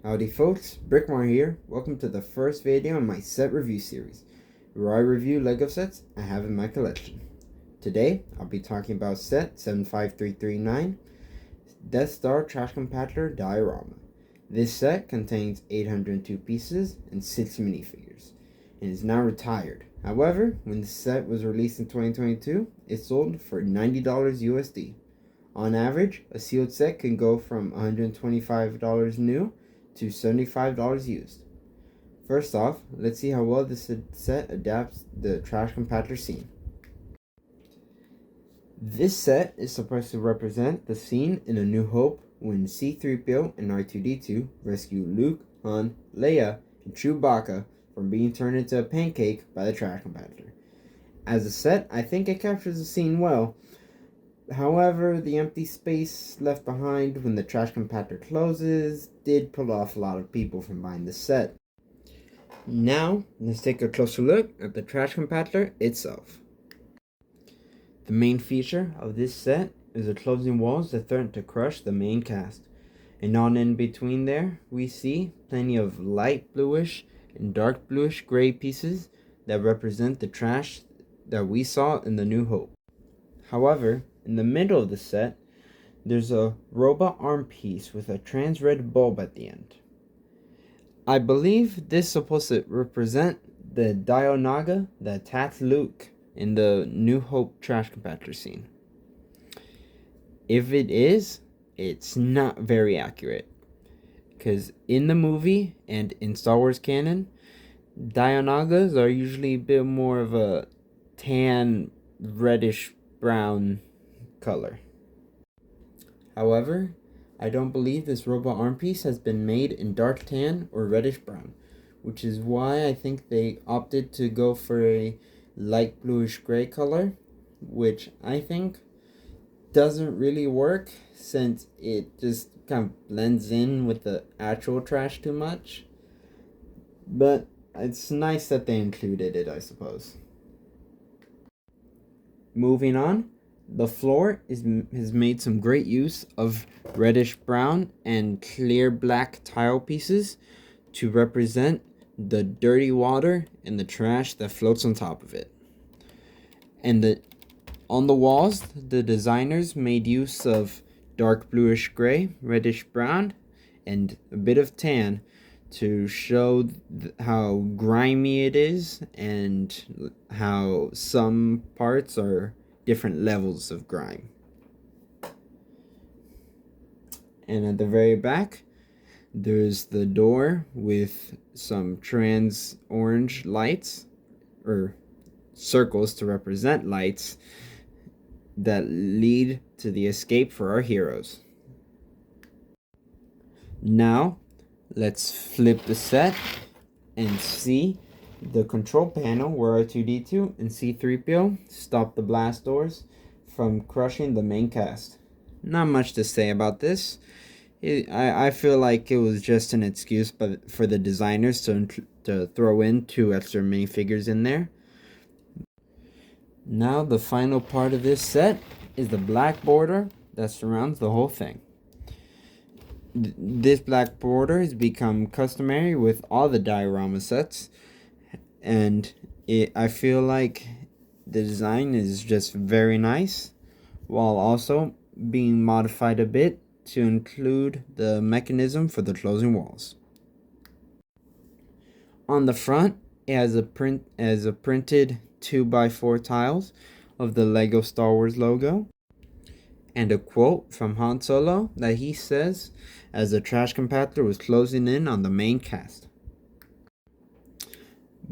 Howdy folks, Brickmore here. Welcome to the first video in my set review series, where I review LEGO sets I have in my collection. Today, I'll be talking about set 75339, Deathstar Trash Compactor Diorama. This set contains 802 pieces and 6 minifigures, and is now retired. However, when the set was released in 2022, it sold for $90 USD. On average, a sealed set can go from $125 new to $75 used. First off, let's see how well this set adapts the trash compactor scene. This set is supposed to represent the scene in A New Hope when C-3PO and R2-D2 rescue Luke, Han, Leia, and Chewbacca from being turned into a pancake by the trash compactor. As a set, I think it captures the scene well. However, the empty space left behind when the trash compactor closes did pull off a lot of people from buying the set. Now, let's take a closer look at the trash compactor itself. The main feature of this set is the closing walls that threaten to crush the main cast. And on in between there, we see plenty of light bluish and dark bluish gray pieces that represent the trash that we saw in the New Hope. However, in the middle of the set, there's a robot arm piece with a trans red bulb at the end. I believe this is supposed to represent the Diorama that attacks Luke in the New Hope trash compactor scene. If it is, it's not very accurate, because in the movie and in Star Wars canon, Dionagas are usually a bit more of a tan, reddish brown color. However, I don't believe this robot arm piece has been made in dark tan or reddish brown, which is why I think they opted to go for a light bluish gray color, which I think doesn't really work since it just kind of blends in with the actual trash too much. But it's nice that they included it, I suppose. Moving on, the floor has made some great use of reddish brown and clear black tile pieces to represent the dirty water and the trash that floats on top of it. And on the walls, the designers made use of dark bluish gray, reddish brown, and a bit of tan to show how grimy it is and how some parts are different levels of grime. And at the very back, there's the door with some trans orange lights, or circles to represent lights, that lead to the escape for our heroes. Now, let's flip the set and see the control panel where R2-D2 and C-3PO stop the blast doors from crushing the main cast. Not much to say about this. I feel like it was just an excuse for the designers to throw in 2 extra minifigures in there. Now the final part of this set is the black border that surrounds the whole thing. This black border has become customary with all the diorama sets, and I feel like the design is just very nice, while also being modified a bit to include the mechanism for the closing walls. On the front, it has a printed 2x4 tiles of the LEGO Star Wars logo, and a quote from Han Solo that he says as the trash compactor was closing in on the main cast.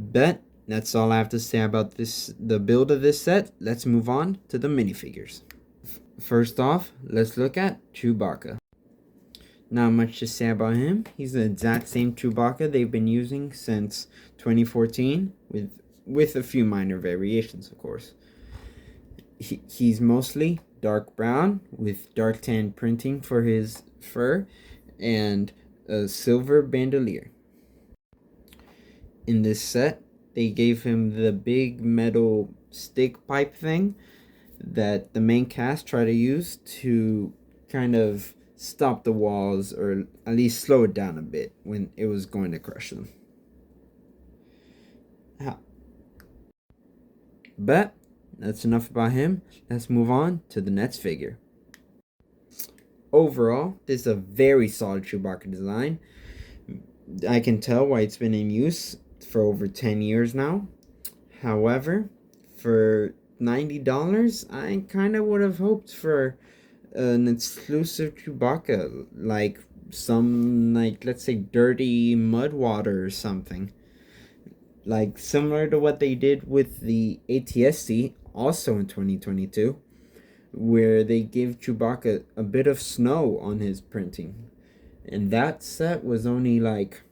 But that's all I have to say about the build of this set. Let's move on to the minifigures. First off, let's look at Chewbacca. Not much to say about him. He's the exact same Chewbacca they've been using since 2014, with a few minor variations, of course. He's mostly dark brown with dark tan printing for his fur and a silver bandolier. In this set, they gave him the big metal stick pipe thing that the main cast try to use to kind of stop the walls or at least slow it down a bit when it was going to crush them. But that's enough about him. Let's move on to the next figure. Overall, this is a very solid Chewbacca design. I can tell why it's been in use for over 10 years now. However, for $90, I kind of would have hoped for an exclusive Chewbacca, like some, like, let's say dirty mud water or something. Like similar to what they did with the ATSC, also in 2022, where they gave Chewbacca a bit of snow on his printing. And that set was only like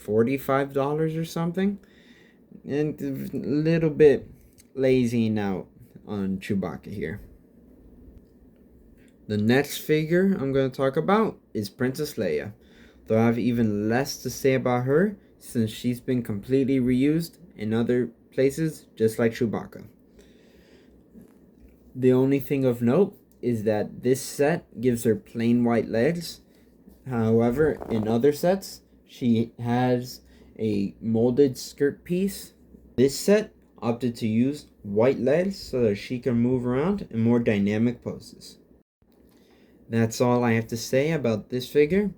$45 or something. And a little bit lazy out on Chewbacca here. The next figure I'm going to talk about is Princess Leia. Though I have even less to say about her since she's been completely reused in other places just like Chewbacca. The only thing of note is that this set gives her plain white legs. However, in other sets, she has a molded skirt piece. This set opted to use white legs so that she can move around in more dynamic poses. That's all I have to say about this figure.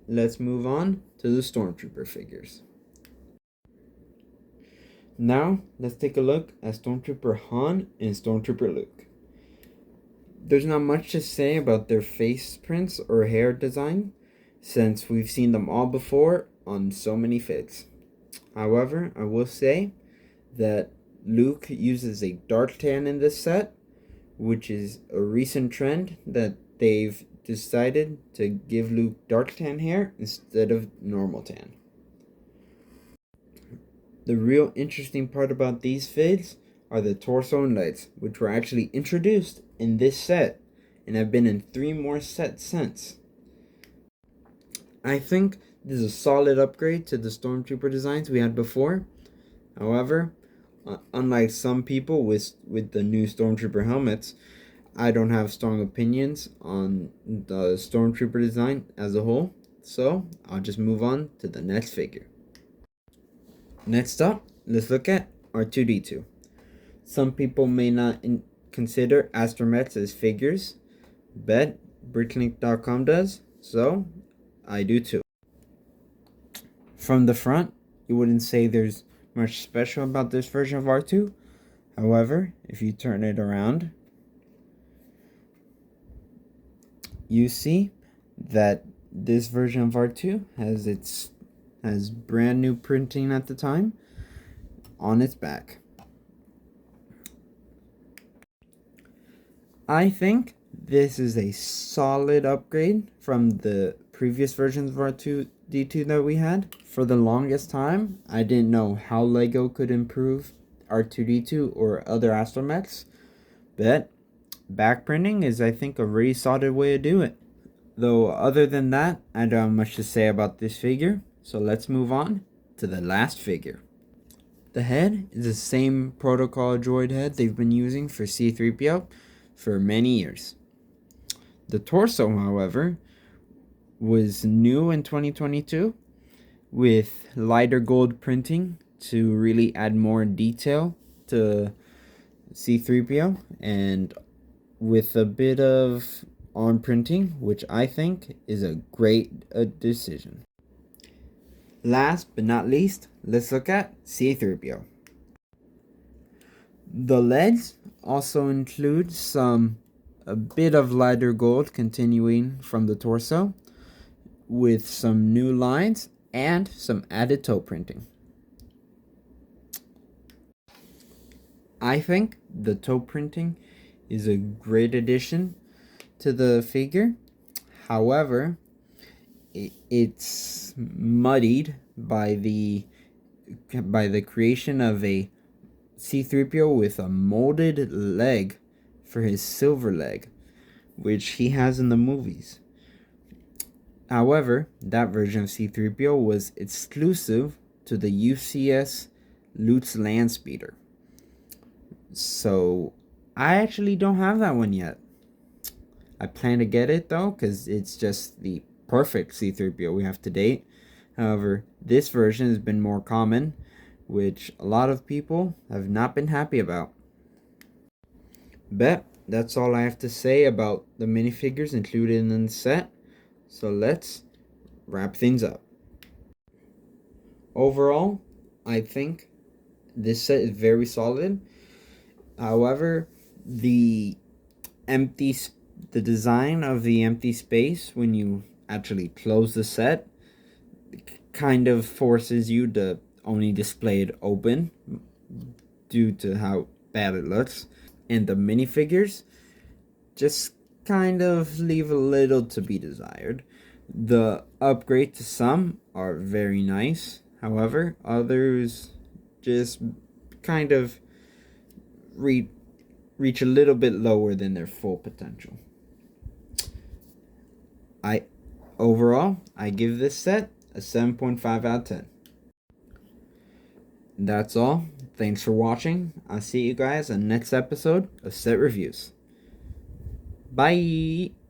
Let's move on to the Stormtrooper figures. Now, let's take a look at Stormtrooper Han and Stormtrooper Luke. There's not much to say about their face prints or hair design, since we've seen them all before on so many figs. However, I will say that Luke uses a dark tan in this set, which is a recent trend that they've decided to give Luke dark tan hair instead of normal tan. The real interesting part about these figs are the torso and legs, which were actually introduced in this set and have been in 3 more sets since. I think this is a solid upgrade to the Stormtrooper designs we had before. However, unlike some people with the new Stormtrooper helmets, I don't have strong opinions on the Stormtrooper design as a whole, so I'll just move on to the next figure. Next up, let's look at R2-D2. Some people may not consider astromechs as figures, but Bricklink.com does, so I do too. From the front, you wouldn't say there's much special about this version of R2. However, if you turn it around, you see that this version of R2 has brand new printing at the time on its back. I think this is a solid upgrade from the previous versions of R2-D2 that we had. For the longest time, I didn't know how LEGO could improve R2-D2 or other astromechs, but back printing is, I think, a really solid way to do it. Though other than that, I don't have much to say about this figure, so let's move on to the last figure. The head is the same protocol droid head they've been using for C-3PO for many years. The torso, however, was new in 2022 with lighter gold printing to really add more detail to C-3PO, and with a bit of arm printing, which I think is a great decision. Last but not least, let's look at C-3PO. The legs also include a bit of lighter gold continuing from the torso, with some new lines and some added toe printing. I think the toe printing is a great addition to the figure. However, it's muddied by the creation of a C-3PO with a molded leg for his silver leg, which he has in the movies. However, that version of C-3PO was exclusive to the UCS Lute's Landspeeder. So I actually don't have that one yet. I plan to get it though, because it's just the perfect C3PO we have to date. However, this version has been more common, which a lot of people have not been happy about. But that's all I have to say about the minifigures included in the set. So let's wrap things up. Overall, I think this set is very solid. However, the empty the design of the empty space when you actually close the set kind of forces you to only display it open due to how bad it looks. And the minifigures just kind of leave a little to be desired. The upgrade to some are very nice. However, others just kind of reach a little bit lower than their full potential. Overall, I give this set a 7.5 out of 10. That's all. Thanks for watching. I'll see you guys on the next episode of Set Reviews. Bye!